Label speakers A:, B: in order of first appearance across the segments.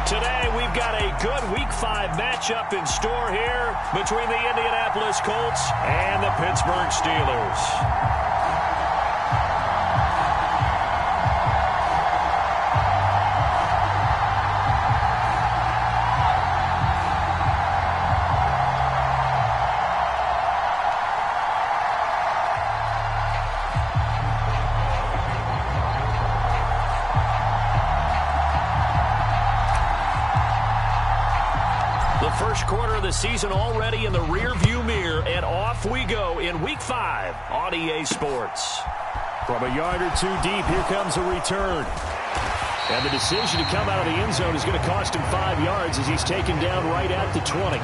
A: Today, we've got a good Week 5 matchup in store here between the Indianapolis Colts and the Pittsburgh Steelers. First quarter of the season already in the rear-view mirror, and off we go in Week 5 on EA Sports.
B: From a yard or two deep, here comes a return. And the decision to come out of the end zone is going to cost him 5 yards as he's taken down right at the 20.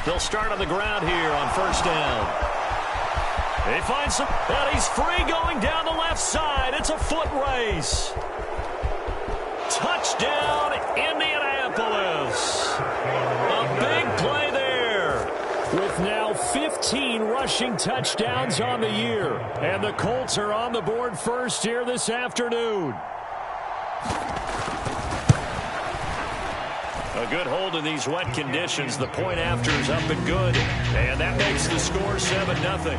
A: They'll start on the ground here on first down. He finds some, and he's free going down the left side. It's a foot race. Touchdown, Indianapolis. A big play there.
B: With now 15 rushing touchdowns on the year. And the Colts are on the board first here this afternoon.
A: A good hold in these wet conditions. The point after is up and good. And that makes the score 7-0.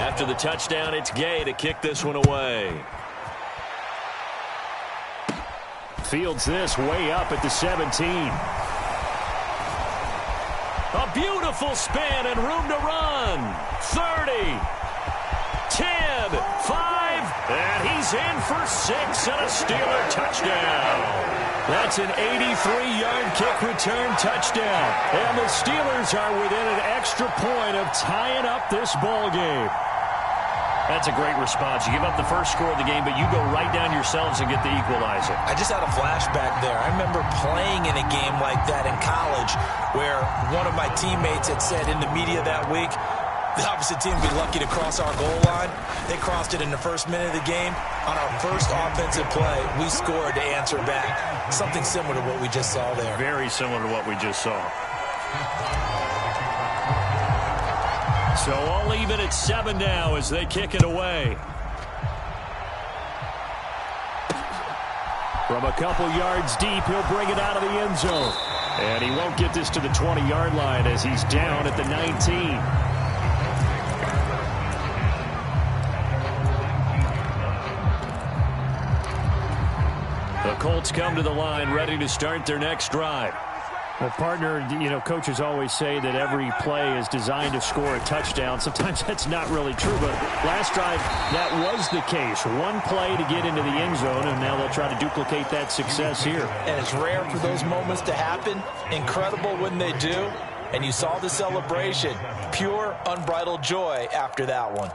A: After the touchdown, it's Gay to kick this one away.
B: Fields this way up at the 17.
A: A beautiful spin and room to run. 30, 10, 5. And he's in for 6 and a Steeler touchdown.
B: That's an 83-yard kick return touchdown. And the Steelers are within an extra point of tying up this ball game.
A: That's a great response. You give up the first score of the game, but you go right down yourselves and get the equalizer.
C: I just had a flashback there. I remember playing in a game like that in college where one of my teammates had said in the media that week, the opposite team would be lucky to cross our goal line. They crossed it in the first minute of the game. On our first offensive play, we scored to answer back. Something similar to what we just saw there.
A: Very similar to what we just saw.
B: So all even at 7 now as they kick it away. From a couple yards deep, he'll bring it out of the end zone. And he won't get this to the 20-yard line as he's down at the 19. The Colts come to the line ready to start their next drive. Well, partner, you know, coaches always say that every play is designed to score a touchdown. Sometimes that's not really true, but last drive, that was the case. One play to get into the end zone, and now they'll try to duplicate that success here.
C: And it's rare for those moments to happen. Incredible when they do. And you saw the celebration. Pure, unbridled joy after that one.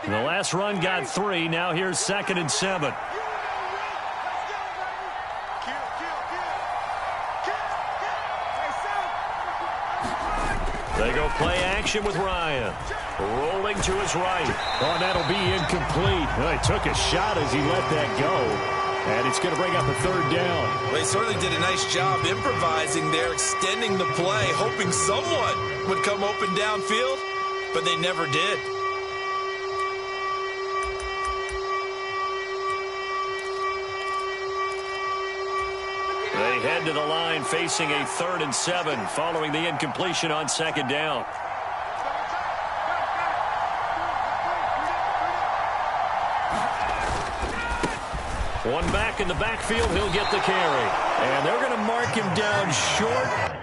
B: The last run got 3. Now here's 2nd and 7.
A: They go play action with Ryan. Rolling to his right.
B: Oh, that'll be incomplete. Well, he took a shot as he let that go. And it's going to bring up a 3rd down.
C: Well, they certainly did a nice job improvising there, extending the play, hoping someone would come open downfield, but they never did.
A: They head to the line facing a 3rd and 7 following the incompletion on 2nd down. One back in the backfield, he'll get the carry. And they're going to mark him down short.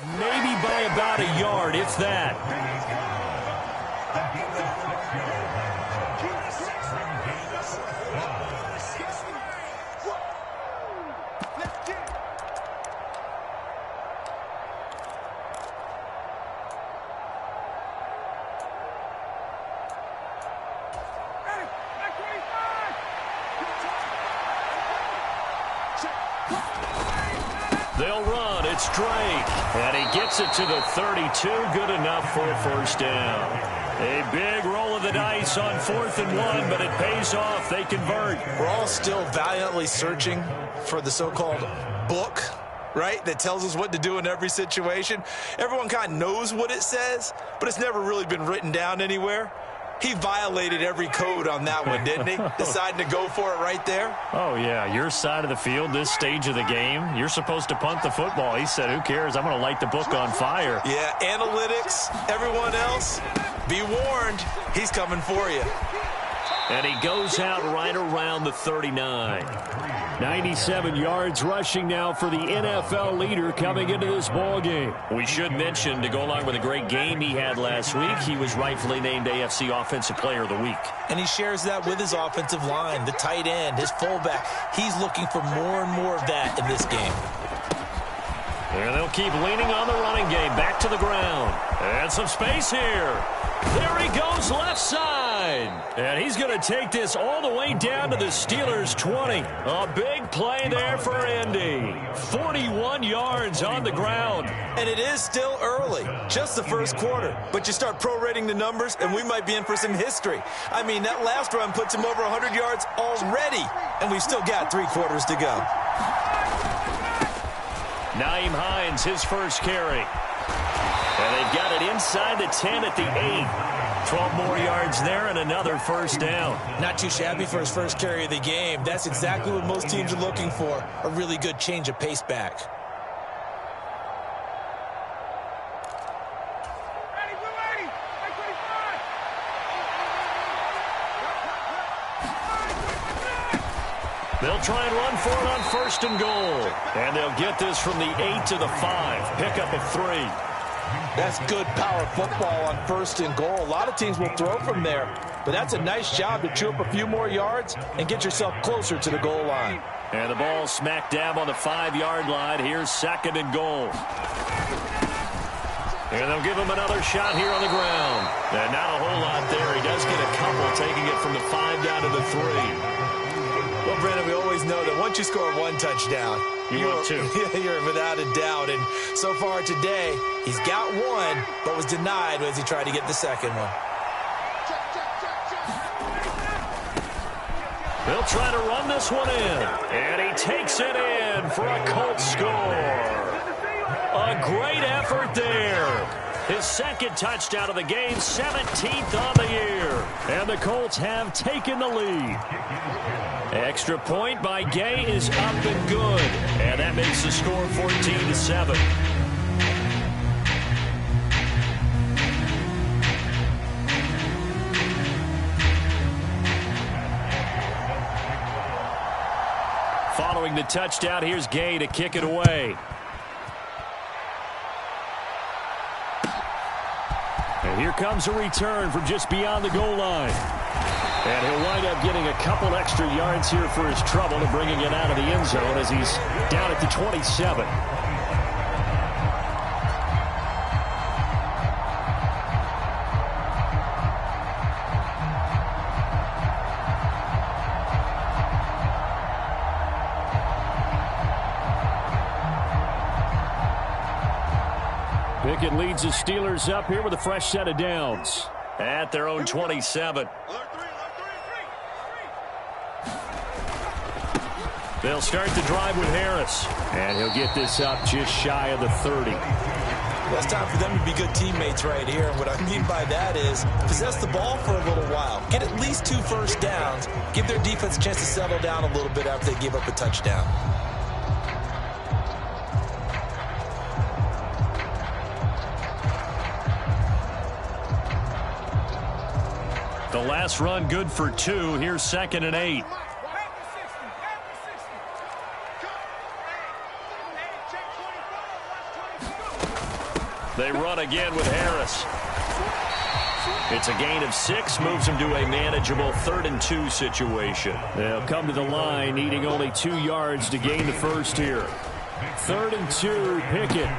A: Maybe by about a yard, if that. They'll run. It's Drake. And he gets it to the 32. Good enough for a first down. A big roll of the dice on 4th and 1, but it pays off. They convert.
C: We're all still valiantly searching for the so-called book, right, that tells us what to do in every situation. Everyone kind of knows what it says, but it's never really been written down anywhere. He violated every code on that one, didn't he? Deciding to go for it right there.
B: Oh, yeah. Your side of the field, this stage of the game, you're supposed to punt the football. He said, who cares? I'm going to light the book on fire.
C: Yeah, analytics, everyone else, be warned, he's coming for you.
A: And he goes out right around the 39.
B: 97 yards rushing now for the NFL leader coming into this ball game.
A: We should mention, to go along with a great game he had last week, he was rightfully named AFC Offensive Player of the Week.
C: And he shares that with his offensive line, the tight end, his fullback. He's looking for more and more of that in this game.
A: And they'll keep leaning on the running game. Back to the ground. And some space here. There he goes left side. And he's going to take this all the way down to the Steelers' 20. A big play there for Indy. 41 yards on the ground.
C: And it is still early, just the first quarter. But you start prorating the numbers, and we might be in for some history. I mean, that last run puts him over 100 yards already. And we've still got 3 quarters to go.
A: Nyheim Hines, his first carry. And they've got it inside the 10 at the 8. 12 more yards there and another first down.
C: Not too shabby for his first carry of the game. That's exactly what most teams are looking for, a really good change of pace back.
A: They'll try and run for it on 1st and goal. And they'll get this from the 8 to the 5. Pickup of 3.
C: That's good power football on 1st and goal. A lot of teams will throw from there, but that's a nice job to chew up a few more yards and get yourself closer to the goal line.
A: And the ball smack dab on the 5-yard line. Here's 2nd and goal. And they'll give him another shot here on the ground. And not a whole lot there. He does get a couple, taking it from the 5 down to the 3.
C: Well, Brandon, we always know that once you score 1 touchdown,
A: you're 2.
C: You're without a doubt. And so far today, he's got 1, but was denied as he tried to get the 2nd one.
A: They'll try to run this one in. And he takes it in for a Colts score. A great effort there. His 2nd touchdown of the game, 17th on the year. And the Colts have taken the lead. Extra point by Gay is up and good. And that makes the score 14-7. Following the touchdown, here's Gay to kick it away. And here comes a return from just beyond the goal line. And he'll wind up getting a couple extra yards here for his trouble and bringing it out of the end zone as he's down at the 27. Pickett leads the Steelers up here with a fresh set of downs at their own 27. They'll start the drive with Harris. And he'll get this up just shy of the 30.
C: Well, it's time for them to be good teammates right here. And what I mean by that is possess the ball for a little while. Get at least 2 first downs. Give their defense a chance to settle down a little bit after they give up a touchdown.
A: The last run good for 2. Here's 2nd and 8. They run again with Harris. It's a gain of 6, moves them to a manageable 3rd and 2 situation.
B: They'll come to the line, needing only 2 yards to gain the first here. 3rd and 2, Pickett.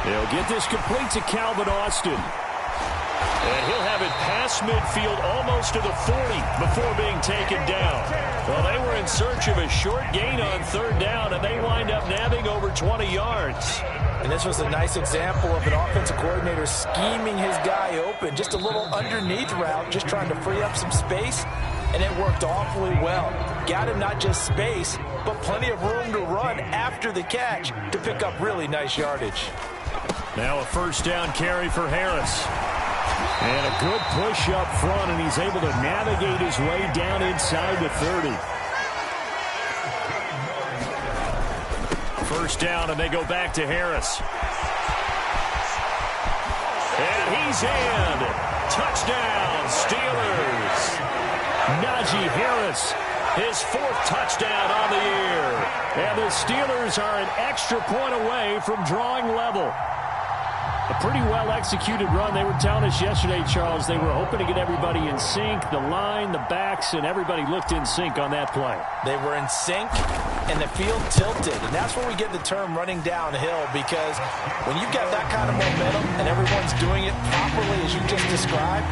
B: They'll get this complete to Calvin Austin.
A: And he'll have it past midfield almost to the 40 before being taken down. Well, they were in search of a short gain on 3rd down, and they wind up nabbing over 20 yards.
C: And this was a nice example of an offensive coordinator scheming his guy open. Just a little underneath route, just trying to free up some space, and it worked awfully well. Got him not just space, but plenty of room to run after the catch to pick up really nice yardage.
B: Now a 1st down carry for Harris. And a good push up front, and he's able to navigate his way down inside the 30. 1st down, and they go back to Harris.
A: And he's in. Touchdown, Steelers.
B: Najee Harris,
A: his 4th touchdown on the year.
B: And the Steelers are an extra point away from drawing level. A pretty well-executed run. They were telling us yesterday, Charles, they were hoping to get everybody in sync, the line, the backs, and everybody looked in sync on that play.
C: They were in sync, and the field tilted. And that's where we get the term running downhill, because when you've got that kind of momentum and everyone's doing it properly as you just described,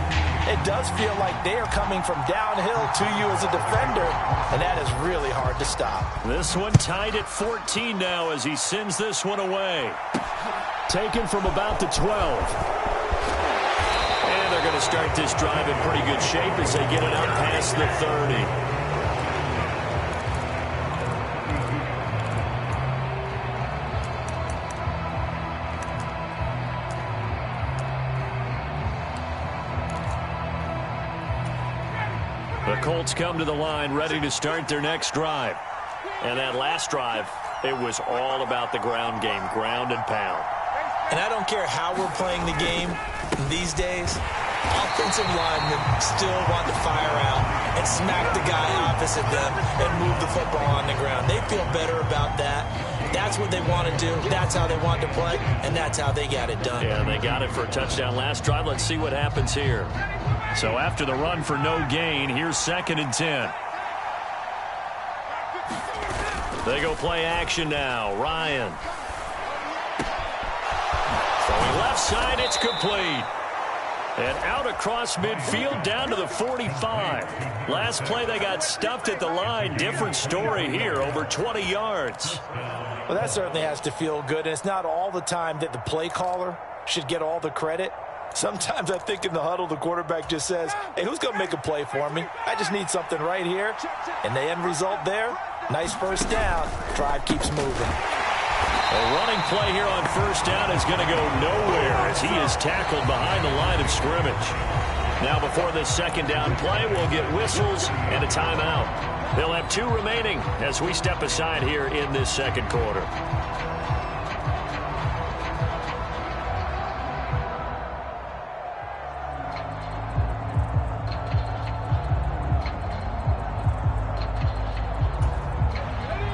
C: it does feel like they are coming from downhill to you as a defender, and that is really hard to stop.
A: This one tied at 14 now as he sends this one away.
B: Taken from about the 12.
A: And they're going to start this drive in pretty good shape as they get it up past the 30. The Colts come to the line ready to start their next drive. And that last drive, it was all about the ground game, ground and pound.
C: And I don't care how we're playing the game these days, offensive linemen still want to fire out and smack the guy opposite them and move the football on the ground. They feel better about that. That's what they want to do. That's how they want to play, and that's how they got it done.
A: Yeah, they got it for a touchdown last drive. Let's see what happens here.
B: So after the run for no gain, here's 2nd and 10.
A: They go play action now. Ryan. Throwing left side, it's complete. And out across midfield down to the 45. Last play they got stuffed at the line. Different story here, over 20 yards.
C: Well, that certainly has to feel good. And it's not all the time that the play caller should get all the credit. Sometimes I think in the huddle the quarterback just says, hey, who's going to make a play for me? I just need something right here. And the end result there, nice 1st down. Drive keeps moving.
A: A running play here on 1st down is going to go nowhere as he is tackled behind the line of scrimmage. Now before this 2nd down play, we'll get whistles and a timeout. They'll have 2 remaining as we step aside here in this 2nd quarter.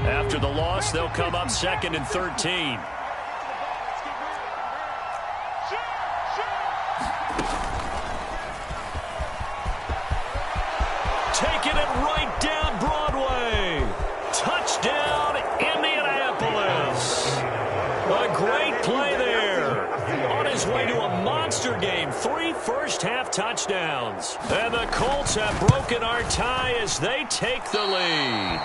A: After the loss, they'll come up 2nd and 13. Taking it right down Broadway. Touchdown, Indianapolis. A great play there. On his way to a monster game. 3 first-half touchdowns. And the Colts have broken our tie as they take the lead.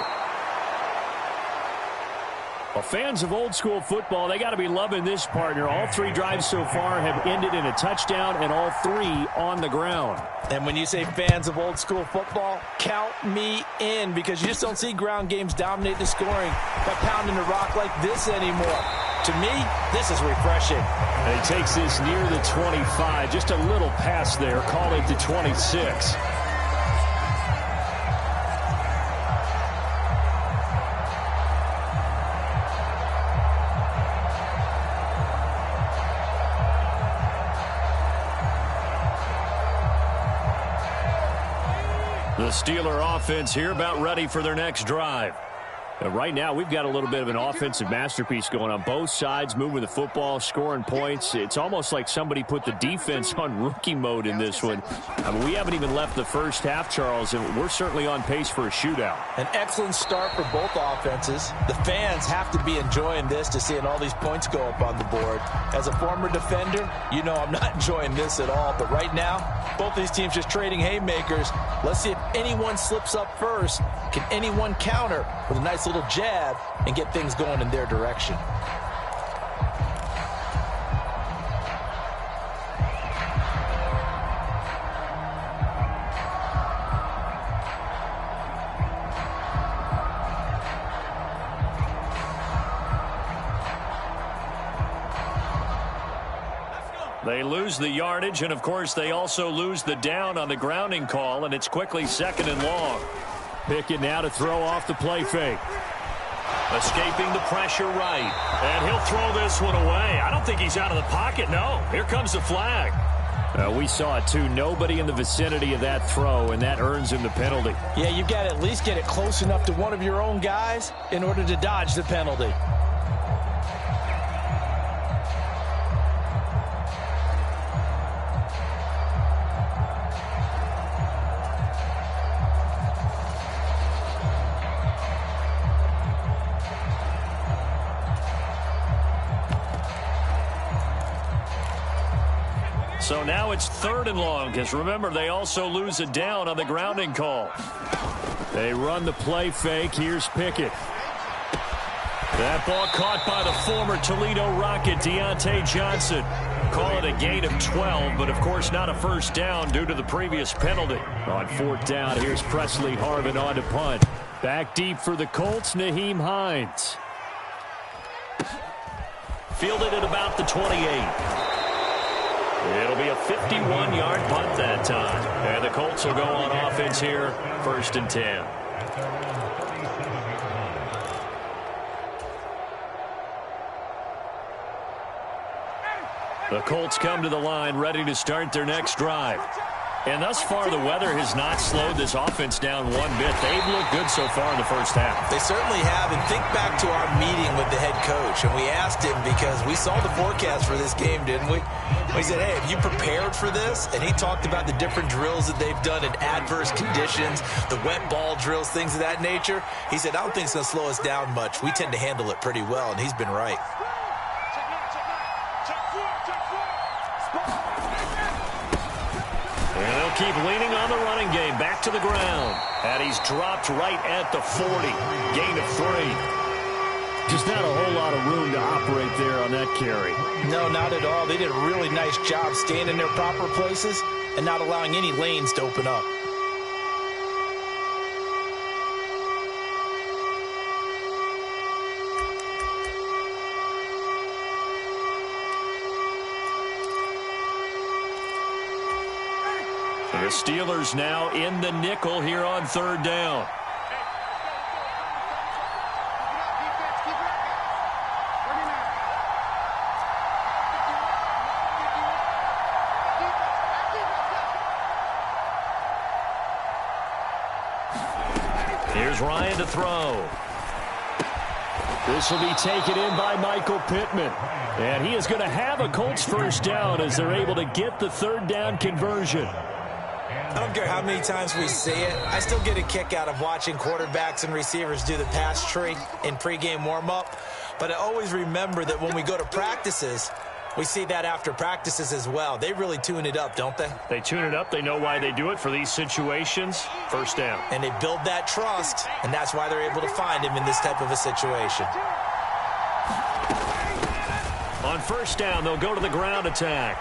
B: Well, fans of old-school football, they got to be loving this, partner. All 3 drives so far have ended in a touchdown, and all 3 on the ground.
C: And when you say fans of old-school football, count me in, because you just don't see ground games dominate the scoring by pounding the rock like this anymore. To me, this is refreshing.
B: And he takes this near the 25, just a little past there, call it the 26.
A: The Steeler offense here about ready for their next drive.
B: Right now, we've got a little bit of an offensive masterpiece going on. Both sides moving the football, scoring points. It's almost like somebody put the defense on rookie mode in this one. I mean, we haven't even left the first half, Charles, and we're certainly on pace for a shootout.
C: An excellent start for both offenses. The fans have to be enjoying this to seeing all these points go up on the board. As a former defender, you know I'm not enjoying this at all. But right now, both these teams just trading haymakers. Let's see if anyone slips up first. Can anyone counter with a nice little jab and get things going in their direction?
B: They lose the yardage, and of course they also lose the down on the grounding call, and it's quickly second and long. Pickett now to throw off the play fake.
A: Escaping the pressure right. And he'll throw this one away. I don't think he's out of the pocket, no. Here comes the flag.
B: We saw it too. Nobody in the vicinity of that throw, and that earns him the penalty.
C: Yeah, you've got to at least get it close enough to one of your own guys in order to dodge the penalty.
B: So now it's third and long, because remember, they also lose a down on the grounding call. They run the play fake. Here's Pickett. That ball caught by the former Toledo Rocket, Deontay Johnson. Call it a gain of 12, but of course not a first down due to the previous penalty. On fourth down, here's Presley Harvin on to punt. Back deep for the Colts, Nyheim Hines.
A: Fielded at about the 28. It'll be a 51-yard punt that time. And the Colts will go on offense here, 1st and 10.
B: The Colts come to the line ready to start their next drive. And thus far, the weather has not slowed this offense down one bit. They've looked good so far in the first half.
C: They certainly have. And think back to our meeting with the head coach. And we asked him, because we saw the forecast for this game, didn't we? We said, hey, have you prepared for this? And he talked about the different drills that they've done in adverse conditions, the wet ball drills, things of that nature. He said, I don't think it's going to slow us down much. We tend to handle it pretty well, and he's been right.
A: And they'll keep leaning on the running game. Back to the ground. And he's dropped right at the 40. Gain of 3.
B: Just not a whole lot of room to operate there on that carry.
C: No, not at all. They did a really nice job staying in their proper places and not allowing any lanes to open up.
B: The Steelers now in the nickel here on third down.
A: Here's Ryan to throw.
B: This will be taken in by Michael Pittman. And he is going to have a Colts first down as they're able to get the third down conversion.
C: I don't care how many times we see it. I still get a kick out of watching quarterbacks and receivers do the pass tree in pregame warm-up. But I always remember that when we go to practices, we see that after practices as well. They really tune it up, don't they?
A: They tune it up. They know why they do it for these situations. First down.
C: And they build that trust, and that's why they're able to find him in this type of a situation.
A: On first down, they'll go to the ground attack.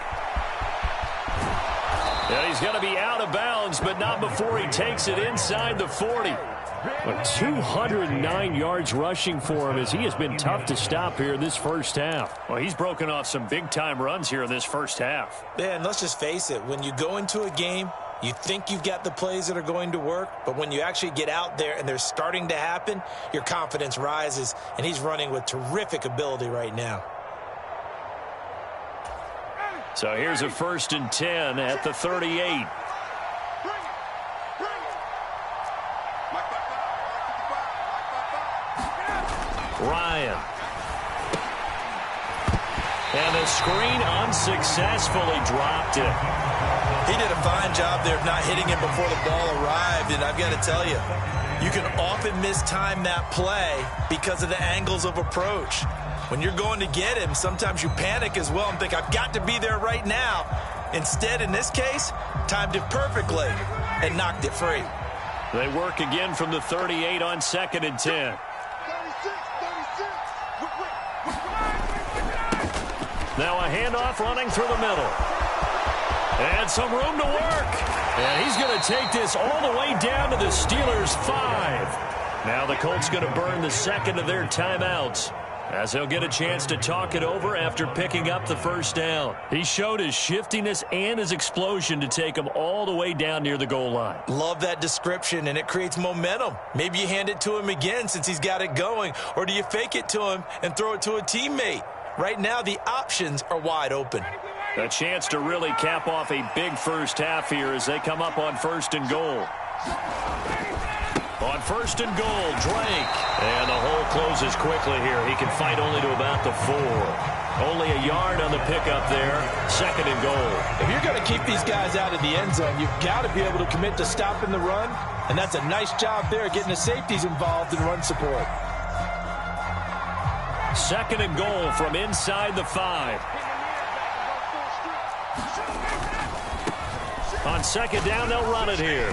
A: And he's going to be out of bounds, but not before he takes it inside the 40.
B: But 209 yards rushing for him as he has been tough to stop here this first half.
A: Well, he's broken off some big-time runs here in this first half.
C: Yeah, and let's just face it. When you go into a game, you think you've got the plays that are going to work, but when you actually get out there and they're starting to happen, your confidence rises, and he's running with terrific ability right now.
A: So here's a 1st and 10 at the 38. Ryan. And the screen unsuccessfully dropped it.
C: He did a fine job there of not hitting him before the ball arrived, and I've got to tell you, you can often mistime that play because of the angles of approach. When you're going to get him, sometimes you panic as well and think, I've got to be there right now. Instead, in this case, timed it perfectly and knocked it free.
A: They work again from the 38 on 2nd and 10. Now a handoff running through the middle. And some room to work. And he's going to take this all the way down to the Steelers' 5. Now the Colts going to burn the second of their timeouts, as he'll get a chance to talk it over after picking up the first down. He showed his shiftiness and his explosion to take him all the way down near the goal line.
C: Love that description, and it creates momentum. Maybe you hand it to him again since he's got it going, or do you fake it to him and throw it to a teammate? Right now, the options are wide open.
A: A chance to really cap off a big first half here as they come up on 1st and goal. On 1st and goal, Drake. And the hole closes quickly here. He can fight only to about the 4. Only a yard on the pickup there. 2nd and goal.
D: If you're going to keep these guys out of the end zone, you've got to be able to commit to stopping the run. And that's a nice job there, getting the safeties involved in run support.
A: 2nd and goal from inside the 5. On 2nd down, they'll run it here.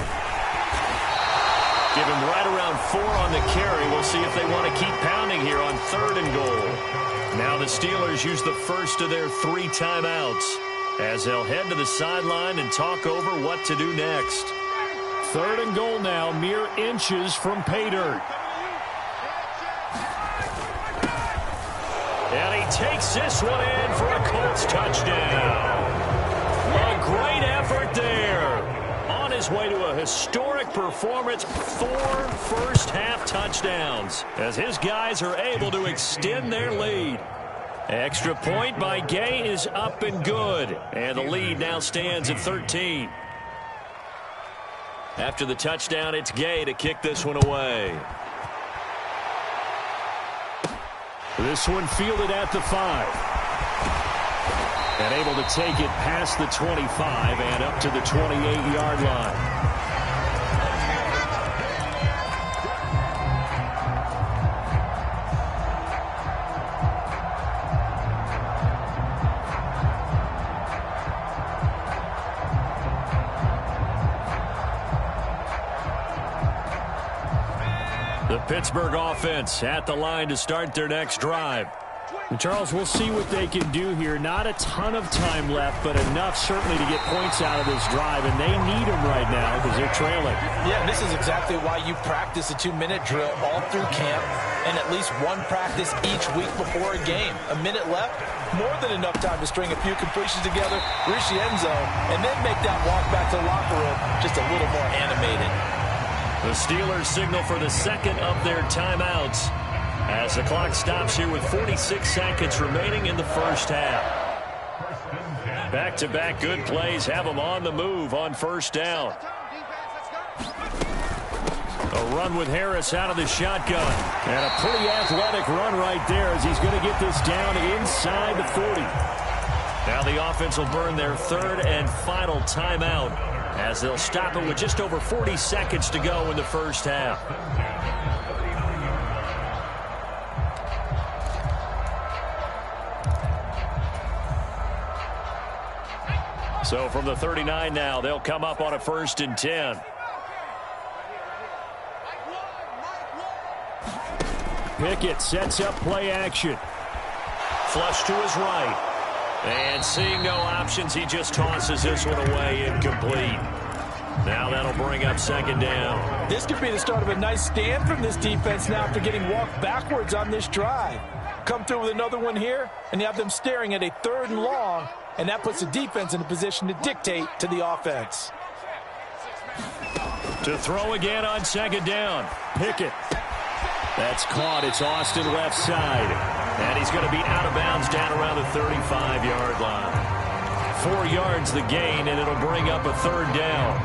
A: Give him right around 4 on the carry. We'll see if they want to keep pounding here on 3rd and goal. Now the Steelers use the first of their 3 timeouts as they'll head to the sideline and talk over what to do next.
B: 3rd and goal now, mere inches from pay dirt.
A: And he takes this one in for a Colts touchdown. A great effort there. On his way to a historic performance, 4 first-half touchdowns, as his guys are able to extend their lead. Extra point by Gay is up and good, and the lead now stands at 13. After the touchdown, it's Gay to kick this one away.
B: This one fielded at the 5. And able to take it past the 25 and up to the 28-yard line.
A: The Pittsburgh offense at the line to start their next drive.
B: And Charles, we'll see what they can do here. Not a ton of time left, but enough certainly to get points out of this drive, and they need them right now because they're trailing.
D: Yeah, and this is exactly why you practice a 2-minute drill all through camp and at least one practice each week before a game. A minute left, more than enough time to string a few completions together, reach the end zone, and then make that walk back to the locker room just a little more animated.
A: The Steelers signal for the second of their timeouts as the clock stops here with 46 seconds remaining in the first half. Back-to-back good plays have them on the move on 1st down. A run with Harris out of the shotgun. And a pretty athletic run right there as he's going to get this down inside the 40. Now the offense will burn their 3rd and final timeout as they'll stop it with just over 40 seconds to go in the first half. So from the 39 now, they'll come up on a 1st and 10.
B: Pickett sets up play action.
A: Flush to his right. And seeing no options, he just tosses this one away, incomplete. Now that'll bring up 2nd down.
D: This could be the start of a nice stand from this defense now after getting walked backwards on this drive. Come through with another one here, and you have them staring at a 3rd and long, and that puts the defense in a position to dictate to the offense.
A: To throw again on 2nd down.
B: Pickett. That's caught. It's Austin left side.
A: And he's going to be out of bounds down around the 35-yard line. 4 yards the gain, and it'll bring up a 3rd down.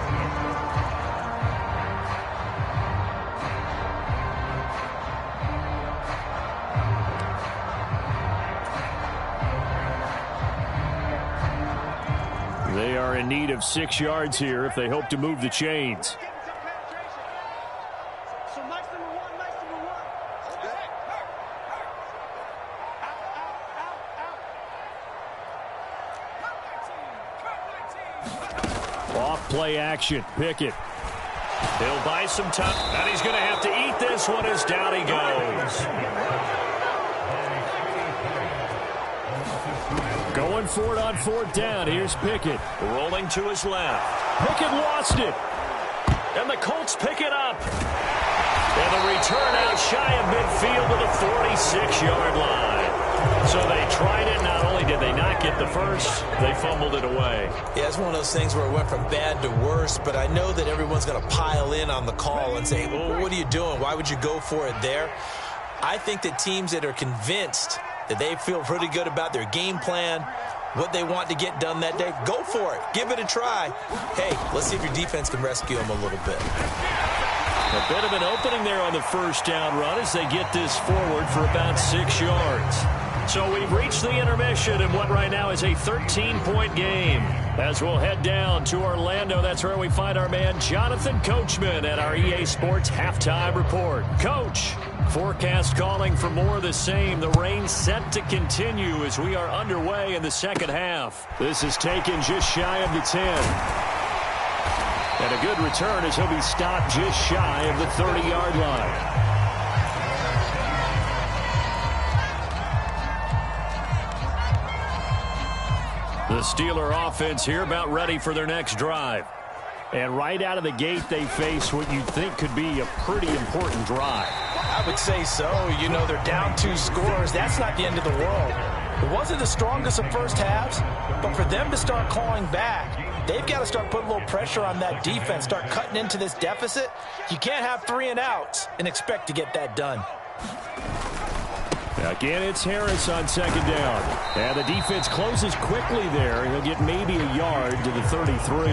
B: They are in need of 6 yards here if they hope to move the chains. Off play action. Pickett.
A: He'll buy some time, and he's going to have to eat this one as down he goes.
B: Going for it on 4th down. Here's Pickett.
A: Rolling to his left.
B: Pickett lost it.
A: And the Colts pick it up. And the return out shy of midfield to the 46-yard line. So they tried it. Not only did they not get the first, they fumbled it away.
C: Yeah, it's one of those things where it went from bad to worse, but I know that everyone's going to pile in on the call and say, well, what are you doing? Why would you go for it there? I think that teams that are convinced that they feel pretty good about their game plan, what they want to get done that day, go for it. Give it a try. Hey, let's see if your defense can rescue them a little bit.
A: A bit of an opening there on the first down run as they get this forward for about 6 yards. So we've reached the intermission in what right now is a 13-point game. As we'll head down to Orlando, that's where we find our man Jonathan Coachman at our EA Sports Halftime Report. Coach, forecast calling for more of the same. The rain set to continue as we are underway in the second half.
B: This is taken just shy of the 10. And a good return as he'll be stopped just shy of the 30-yard line. The Steeler offense here about ready for their next drive. And right out of the gate, they face what you'd think could be a pretty important drive.
D: I would say so. You know, they're down 2 scores. That's not the end of the world. It wasn't the strongest of first halves, but for them to start clawing back, they've got to start putting a little pressure on that defense, start cutting into this deficit. You can't have 3 and outs and expect to get that done.
B: Again, it's Harris on 2nd down. And the defense closes quickly there. He'll get maybe a yard to the 33.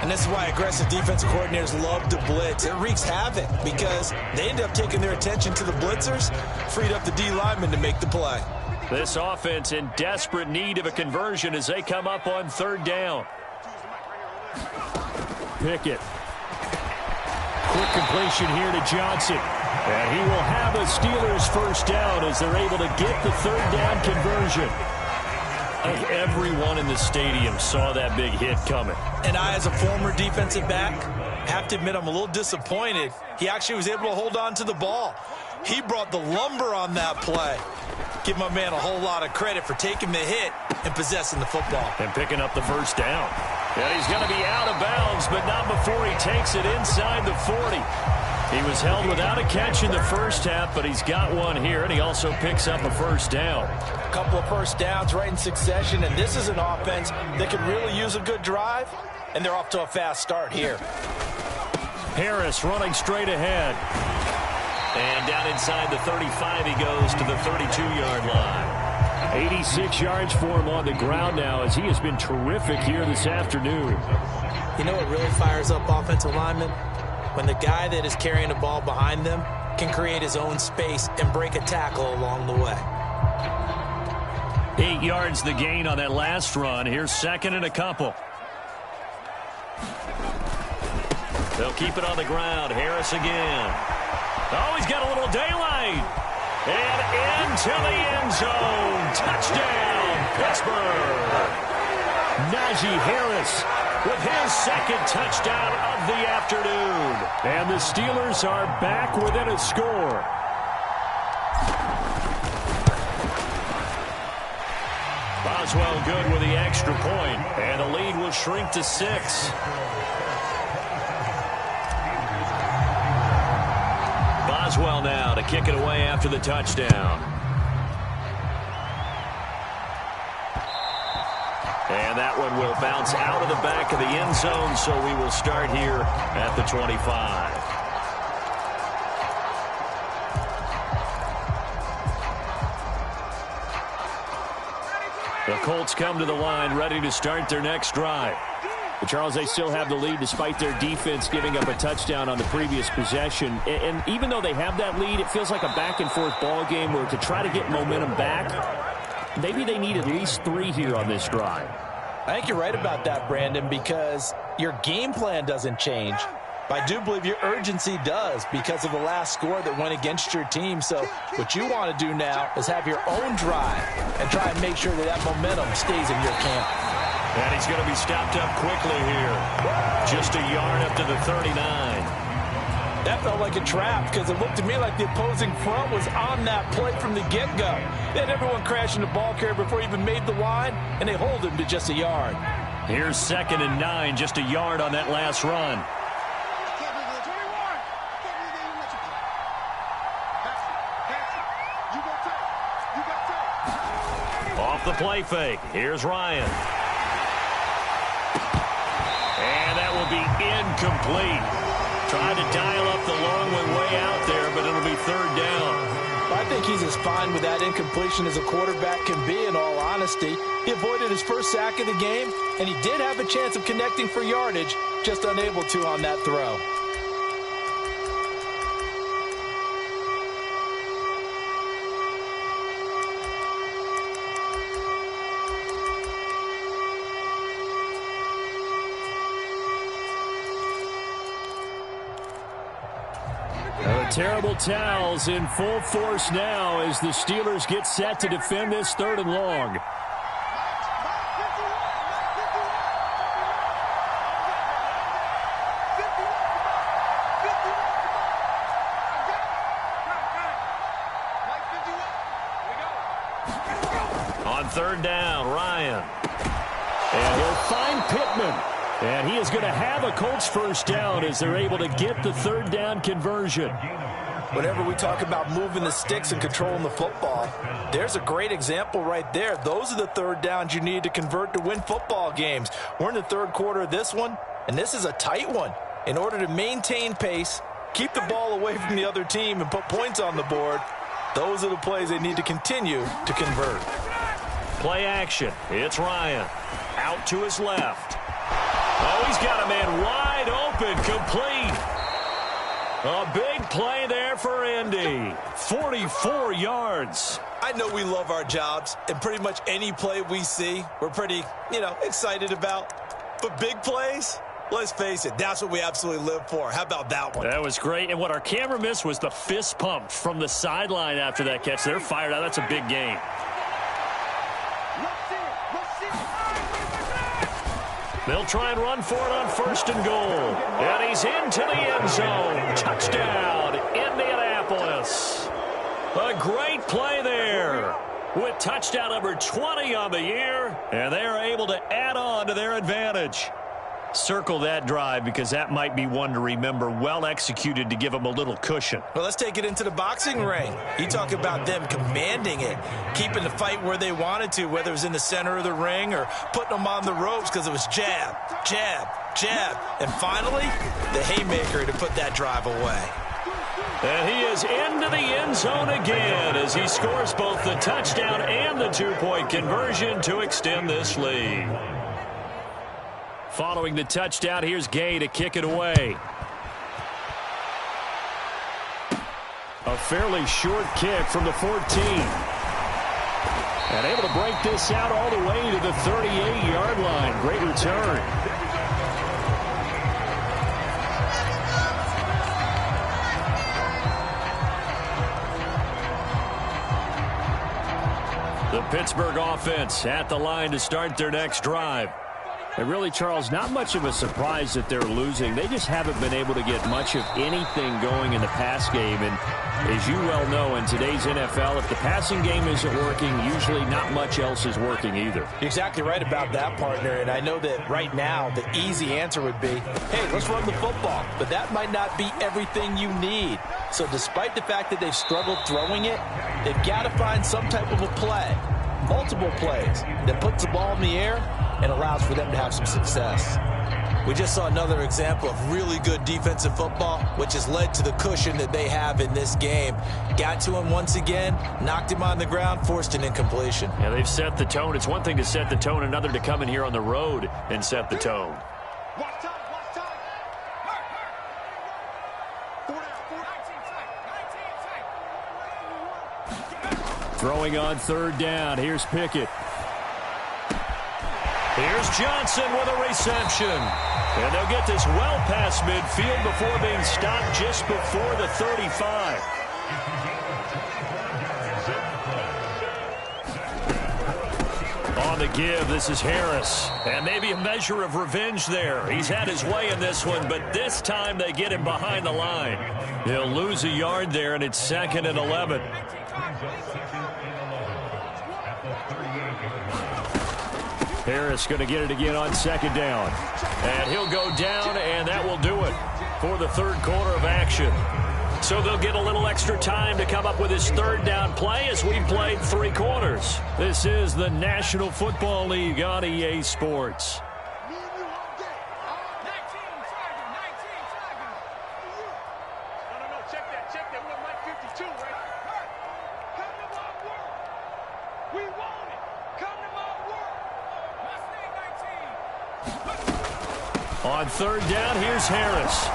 C: And this is why aggressive defensive coordinators love to blitz. It wreaks havoc because they end up taking their attention to the blitzers, freed up the D linemen to make the play.
A: This offense in desperate need of a conversion as they come up on 3rd down.
B: Pickett. Quick completion here to Johnson. And he will have a Steelers first down as they're able to get the 3rd down conversion.
A: I think everyone in the stadium saw that big hit coming.
C: And I, as a former defensive back, have to admit I'm a little disappointed. He actually was able to hold on to the ball. He brought the lumber on that play. Give my man a whole lot of credit for taking the hit and possessing the football.
A: And picking up the first down. And he's going to be out of bounds, but not before he takes it inside the 40. He was held without a catch in the first half, but he's got one here, and he also picks up a first down.
D: A couple of first downs right in succession, and this is an offense that could really use a good drive, and they're off to a fast start here.
B: Harris running straight ahead.
A: And down inside the 35, he goes to the 32-yard line.
B: 86 yards for him on the ground now as he has been terrific here this afternoon.
C: You know what really fires up offensive linemen? When the guy that is carrying the ball behind them can create his own space and break a tackle along the way.
A: 8 yards the gain on that last run. Here's 2nd and a couple. They'll keep it on the ground. Harris again. Oh, he's got a little daylight. And into the end zone. Touchdown, Pittsburgh.
B: Najee Harris
A: with his 2nd touchdown of the afternoon.
B: And the Steelers are back within a score.
A: Boswell good with the extra point, and the lead will shrink to 6. Boswell now to kick it away after the touchdown. And that one will bounce out of the back of the end zone, so we will start here at the 25.
B: The Colts come to the line ready to start their next drive. But Charles, they still have the lead despite their defense giving up a touchdown on the previous possession. And even though they have that lead, it feels like a back-and-forth ball game where to try to get momentum back, maybe they need at least 3 here on this drive.
D: I think you're right about that, Brandon, because your game plan doesn't change. But I do believe your urgency does because of the last score that went against your team. So what you want to do now is have your own drive and try and make sure that that momentum stays in your camp.
A: And he's going to be stopped up quickly here. Just a yard up to the 39.
D: That felt like a trap because it looked to me like the opposing front was on that play from the get-go. They had everyone crashing the ball carrier before he even made the line, and they hold him to just a yard.
A: Here's 2nd and 9, just a yard on that last run. Off the play fake. Here's Ryan. And that will be incomplete. Trying to dial up the long way out there, but it'll be 3rd down.
D: I think he's as fine with that incompletion as a quarterback can be, in all honesty. He avoided his first sack of the game, and he did have a chance of connecting for yardage, just unable to on that throw.
B: Terrible towels in full force now as the Steelers get set to defend this 3rd and long.
A: On 3rd down, Ryan.
B: And he'll find Pittman. And he is going to have a Colts 1st down as they're able to get the 3rd down conversion.
D: Whenever we talk about moving the sticks and controlling the football, there's a great example right there. Those are the 3rd downs you need to convert to win football games. We're in the 3rd quarter of this one, and this is a tight one. In order to maintain pace, keep the ball away from the other team, and put points on the board, those are the plays they need to continue to convert.
A: Play action. It's Ryan. Out to his left. Oh, he's got a man wide open, complete. A big play there for Indy. 44 yards.
C: I know we love our jobs, and pretty much any play we see, we're pretty, excited about. But big plays, let's face it, that's what we absolutely live for. How about that one?
A: That was great. And what our camera missed was the fist pump from the sideline after that catch. They're fired out. That's a big game. They'll try and run for it on 1st and goal. And he's into the end zone. Touchdown, Indianapolis. A great play there with touchdown number 20 on the year. And they are able to add on to their advantage. Circle that drive because that might be one to remember. Well executed to give them a little cushion.
C: Well, let's take it into the boxing ring. You talk about them commanding it, keeping the fight where they wanted to, whether it was in the center of the ring or putting them on the ropes because it was jab, jab, jab. And finally, the haymaker to put that drive away.
A: And he is into the end zone again as he scores both the touchdown and the 2-point conversion to extend this lead. Following the touchdown, here's Gay to kick it away. A fairly short kick from the 14. And able to break this out all the way to the 38-yard line. Great return. The Pittsburgh offense at the line to start their next drive.
B: And really, Charles, not much of a surprise that they're losing. They just haven't been able to get much of anything going in the pass game. And as you well know, in today's NFL, if the passing game isn't working, usually not much else is working either.
D: You're exactly right about that, partner. And I know that right now the easy answer would be, hey, let's run the football. But that might not be everything you need. So despite the fact that they've struggled throwing it, they've got to find some type of a play, multiple plays, that puts the ball in the air and allows for them to have some success.
C: We just saw another example of really good defensive football, which has led to the cushion that they have in this game. Got to him once again, knocked him on the ground, forced an incompletion.
A: Yeah, they've set the tone. It's one thing to set the tone, another to come in here on the road and set the tone.
B: Throwing on 3rd down. Here's Pickett.
A: He Here's Johnson with a reception. And they'll get this well past midfield before being stopped just before the 35. On the give, this is Harris. And maybe a measure of revenge there. He's had his way in this one, but this time they get him behind the line. He'll lose a yard there, and it's 2nd and 11. Harris going to get it again on 2nd down. And he'll go down, and that will do it for the 3rd quarter of action. So they'll get a little extra time to come up with his 3rd down play as we played 3 quarters. This is the National Football League on EA Sports. On 3rd down, here's Harris.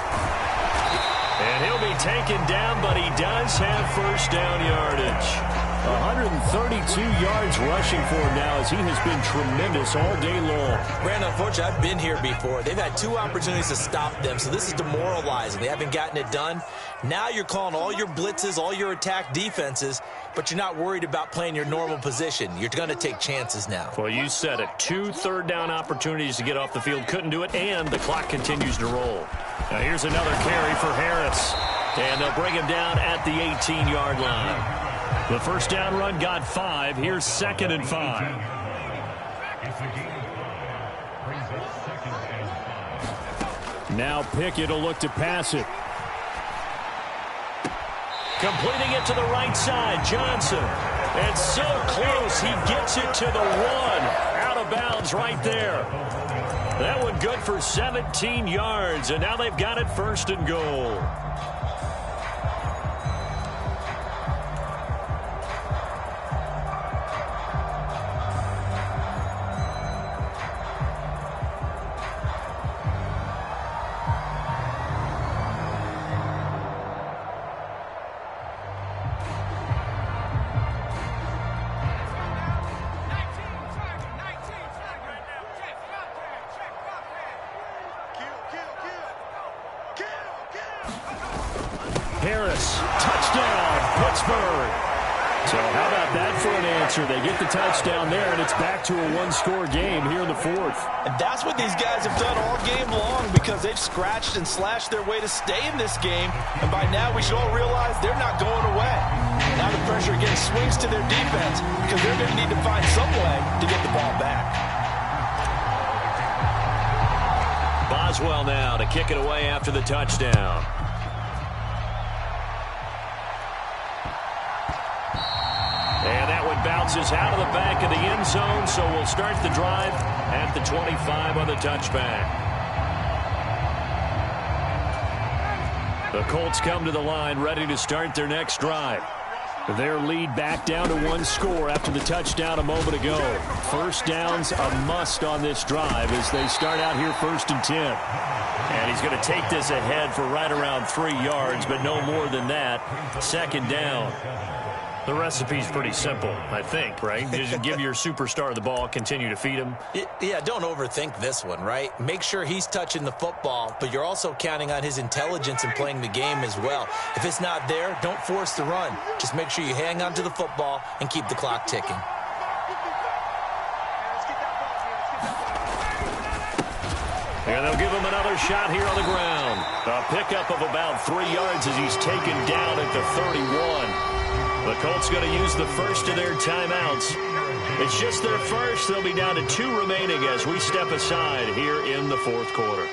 A: And he'll be taken down, but he does have 1st down yardage. 132 yards rushing for him now as he has been tremendous all day long.
C: Brandon, unfortunately, I've been here before. They've had 2 opportunities to stop them, so this is demoralizing. They haven't gotten it done. Now you're calling all your blitzes, all your attack defenses, but you're not worried about playing your normal position. You're going to take chances now.
A: Well, you said it. 2 3rd down opportunities to get off the field. Couldn't do it, and the clock continues to roll. Now here's another carry for Harris. And they'll bring him down at the 18-yard line. The 1st down run got 5. Here's 2nd and 5. Now Pickett will look to pass it. Completing it to the right side, Johnson. And so close, he gets it to the 1. Out of bounds right there. That one good for 17 yards, and now they've got it 1st and goal. Harris, touchdown, Pittsburgh. So how about that for an answer? They get the touchdown there, and it's back to a 1-score game here in the 4th.
D: And that's what these guys have done all game long because they've scratched and slashed their way to stay in this game. And by now, we should all realize they're not going away. Now the pressure again swings to their defense because they're going to need to find some way to get the ball back.
A: Boswell now to kick it away after the touchdown. And that one bounces out of the back of the end zone, so we'll start the drive at the 25 on the touchback. The Colts come to the line ready to start their next drive. Their lead back down to 1 score after the touchdown a moment ago. 1st down's a must on this drive as they start out here 1st and 10. And he's going to take this ahead for right around 3 yards, but no more than that. 2nd down. The recipe's pretty simple, I think, right? Just give your superstar the ball, continue to feed him.
C: Yeah, don't overthink this one, right? Make sure he's touching the football, but you're also counting on his intelligence in playing the game as well. If it's not there, don't force the run. Just make sure you hang on to the football and keep the clock ticking.
A: And they'll give him another shot here on the ground. A pickup of about 3 yards as he's taken down at the 31. The Colts going to use the first of their timeouts. It's just their first. They'll be down to 2 remaining as we step aside here in the 4th quarter.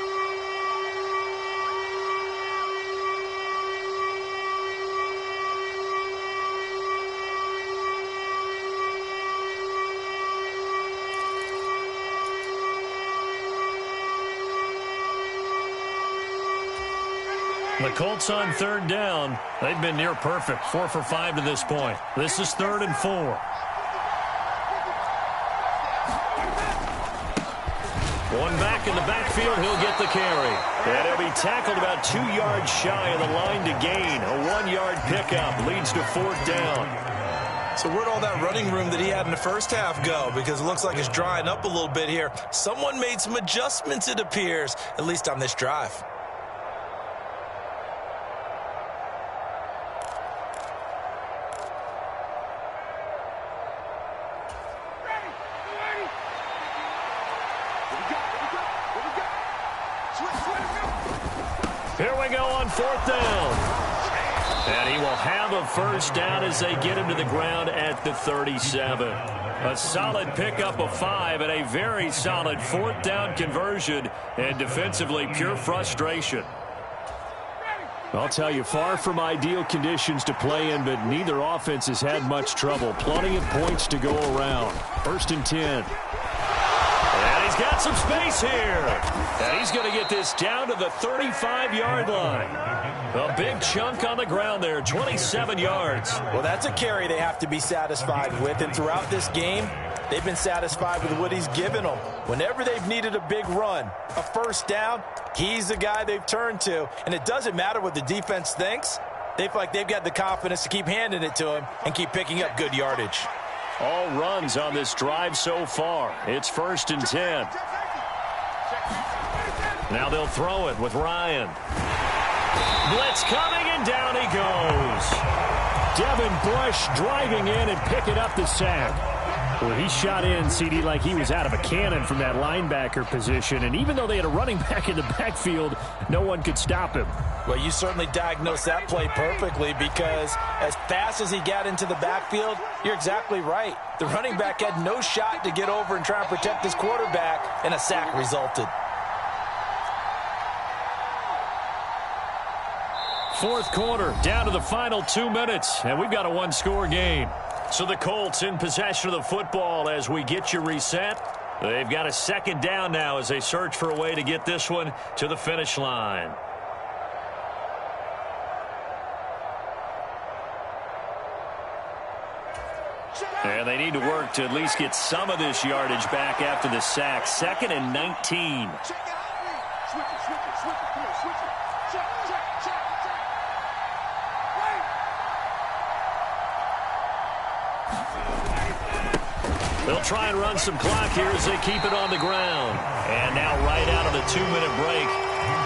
A: The Colts on 3rd down. They've been near perfect. 4 for 5 to this point. This is 3rd and 4. One back in the backfield. He'll get the carry. And he'll be tackled about 2 yards shy of the line to gain. A 1-yard pickup leads to 4th down.
C: So where'd all that running room that he had in the first half go? Because it looks like it's drying up a little bit here. Someone made some adjustments, it appears, at least on this drive.
A: Here we go on 4th down. And he will have a first down as they get him to the ground at the 37. A solid pickup of 5 and a very solid 4th down conversion. And defensively, pure frustration.
B: I'll tell you, far from ideal conditions to play in, but neither offense has had much trouble. Plenty of points to go around. 1st and 10.
A: And he's got some space here. And he's going to get this down to the 35-yard line. A big chunk on the ground there, 27 yards.
D: Well, that's a carry they have to be satisfied with. And throughout this game, they've been satisfied with what he's given them. Whenever they've needed a big run, a first down, he's the guy they've turned to. And it doesn't matter what the defense thinks. They feel like they've got the confidence to keep handing it to him and keep picking up good yardage.
A: All runs on this drive so far. It's 1st and 10. Now they'll throw it with Ryan. Blitz coming, and down he goes.
B: Devin Bush driving in and picking up the sack. Well, he shot in, CD, like he was out of a cannon from that linebacker position. And even though they had a running back in the backfield, no one could stop him.
D: Well, you certainly diagnosed that play perfectly, because as fast as he got into the backfield, you're exactly right. The running back had no shot to get over and try and protect his quarterback, and a sack resulted.
A: 4th quarter, down to the final 2 minutes, and we've got a one-score game. So the Colts in possession of the football as we get you reset. They've got a 2nd down now as they search for a way to get this one to the finish line. And they need to work to at least get some of this yardage back after the sack. 2nd and 19. They'll try and run some clock here as they keep it on the ground. And now right out of the 2-minute break,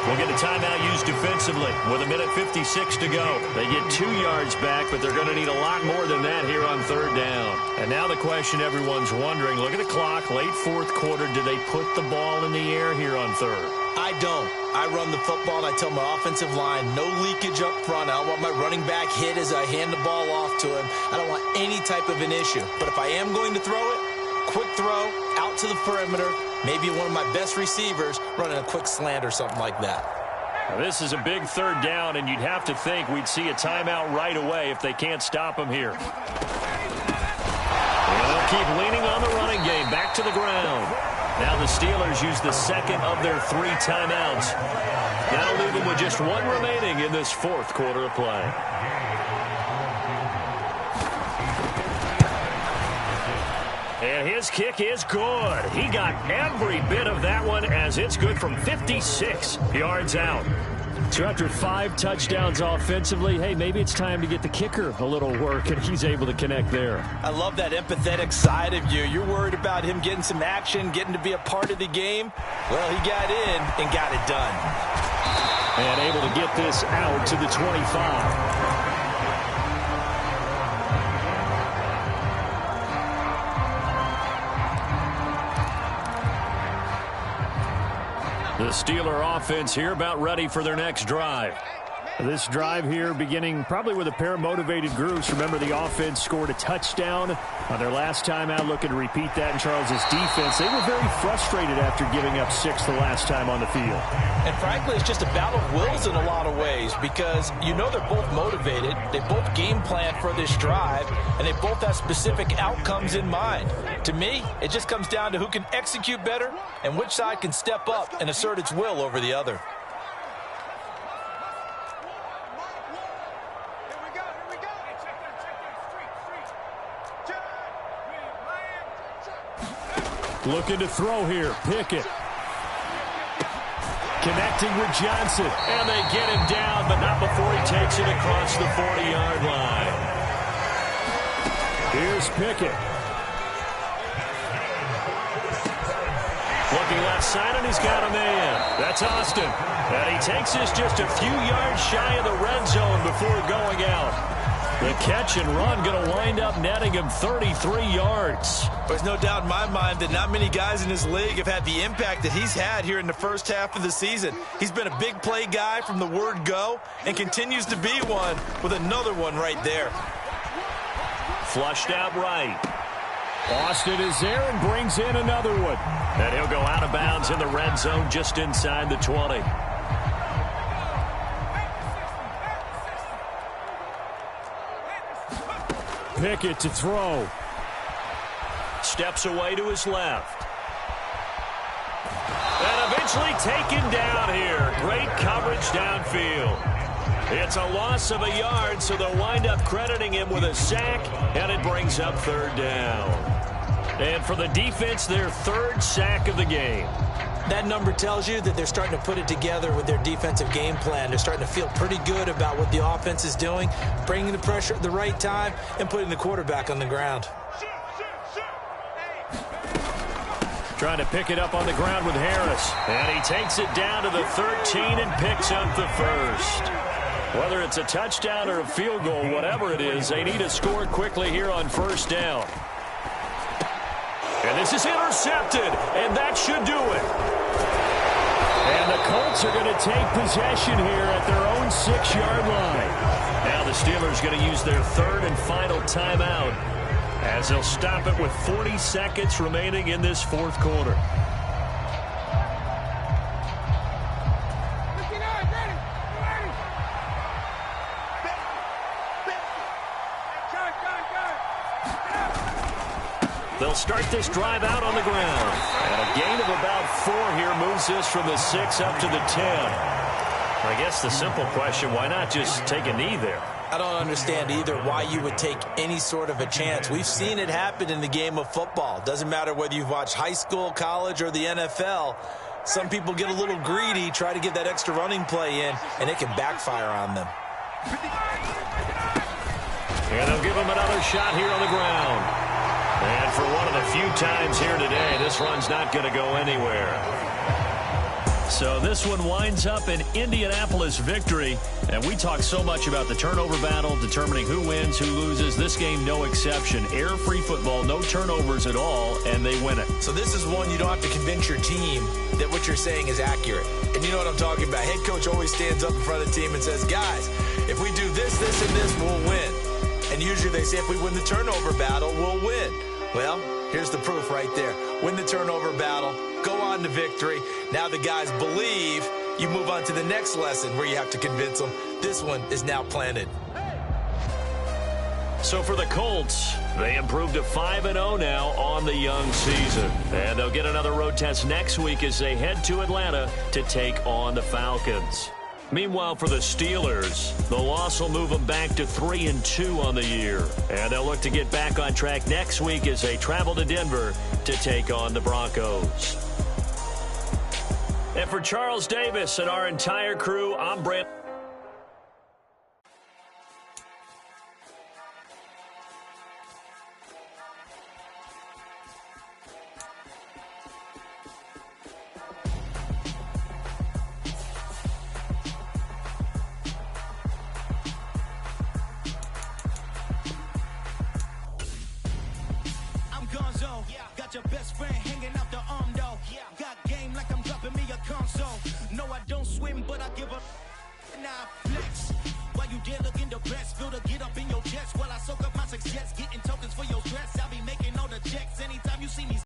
A: we'll get a timeout used defensively with 1:56 to go. They get 2 yards back, but they're going to need a lot more than that here on 3rd down. And now the question everyone's wondering, look at the clock, late 4th quarter, do they put the ball in the air here on 3rd?
C: I don't. I run the football, and I tell my offensive line, no leakage up front. I don't want my running back hit as I hand the ball off to him. I don't want any type of an issue. But if I am going to throw it, quick throw, out to the perimeter, maybe one of my best receivers running a quick slant or something like that.
A: Now, this is a big 3rd down, and you'd have to think we'd see a timeout right away if they can't stop him here. And they'll keep leaning on the running game, back to the ground. Now the Steelers use the 2nd of their 3 timeouts. That'll leave them with just 1 remaining in this 4th quarter of play. And his kick is good. He got every bit of that one as it's good from 56 yards out.
B: So after 5 touchdowns offensively, hey, maybe it's time to get the kicker a little work, and he's able to connect there.
D: I love that empathetic side of you. You're worried about him getting some action, getting to be a part of the game. Well, he got in and got it done.
B: And able to get this out to the 25.
A: The Steeler offense here about ready for their next drive.
B: This drive here beginning probably with a pair of motivated groups. Remember, the offense scored a touchdown on their last time out, looking to repeat that in Charles's defense. They were very frustrated after giving up 6 the last time on the field.
D: And frankly, it's just a battle of wills in a lot of ways, because you know they're both motivated. They both game plan for this drive, and they both have specific outcomes in mind. To me, it just comes down to who can execute better and which side can step up and assert its will over the other.
B: Looking to throw here. Pickett. Connecting with Johnson.
A: And they get him down, but not before he takes it across the 40-yard line.
B: Here's Pickett.
A: Looking left side, and he's got a man. That's Austin. And he takes this just a few yards shy of the red zone before going out. The catch and run going to wind up netting him 33 yards.
C: There's no doubt in my mind that not many guys in this league have had the impact that he's had here in the first half of the season. He's been a big play guy from the word go and continues to be one with another one right there.
A: Flushed out right.
B: Austin is there and brings in another one.
A: And he'll go out of bounds in the red zone just inside the 20.
B: Pickett to throw.
A: Steps away to his left. And eventually taken down here. Great coverage downfield. It's a loss of a yard, so they'll wind up crediting him with a sack, and it brings up third down. And for the defense, their third sack of the game.
D: That number tells you that they're starting to put it together with their defensive game plan. They're starting to feel pretty good about what the offense is doing, bringing the pressure at the right time, and putting the quarterback on the ground.
B: Trying to pick it up on the ground with Harris.
A: And he takes it down to the 13 and picks up the first. Whether it's a touchdown or a field goal, whatever it is, they need to score quickly here on first down. And this is intercepted, and that should do it.
B: And the Colts are going to take possession here at their own 6-yard line.
A: Now the Steelers going to use their third and final timeout as they'll stop it with 40 seconds remaining in this fourth quarter. They'll start this drive out on the ground. And a gain of about 4 here moves this from the 6 up to the 10. I guess the simple question, why not just take a knee there?
D: I don't understand either why you would take any sort of a chance. We've seen it happen in the game of football. Doesn't matter whether you've watched high school, college, or the NFL. Some people get a little greedy, try to get that extra running play in, and it can backfire on them.
A: And they'll give him another shot here on the ground. And for one of the few times here today, this run's not going to go anywhere. So this one winds up an Indianapolis victory. And we talk so much about the turnover battle, determining who wins, who loses. This game, no exception. Error-free football, no turnovers at all, and they win it.
D: So this is one you don't have to convince your team that what you're saying is accurate. And you know what I'm talking about. Head coach always stands up in front of the team and says, guys, if we do this, this, and this, we'll win. And usually they say if we win the turnover battle, we'll win. Well, here's the proof right there. Win the turnover battle, go on to victory. Now the guys believe. You move on to the next lesson where you have to convince them. This one is now planted.
A: So for the Colts, they improved to 5-0 now on the young season. And they'll get another road test next week as they head to Atlanta to take on the Falcons. Meanwhile, for the Steelers, the loss will move them back to 3-2 on the year. And they'll look to get back on track next week as they travel to Denver to take on the Broncos. And for Charles Davis and our entire crew, I'm Brent.
E: Got your best friend hanging out the arm, though. Got game like I'm dropping me a console. No, I don't swim, but I give up. Now I flex. While you there looking the best, feel to get up in your chest while I soak up my success, getting tokens for your stress. I'll be making all the checks anytime you see me.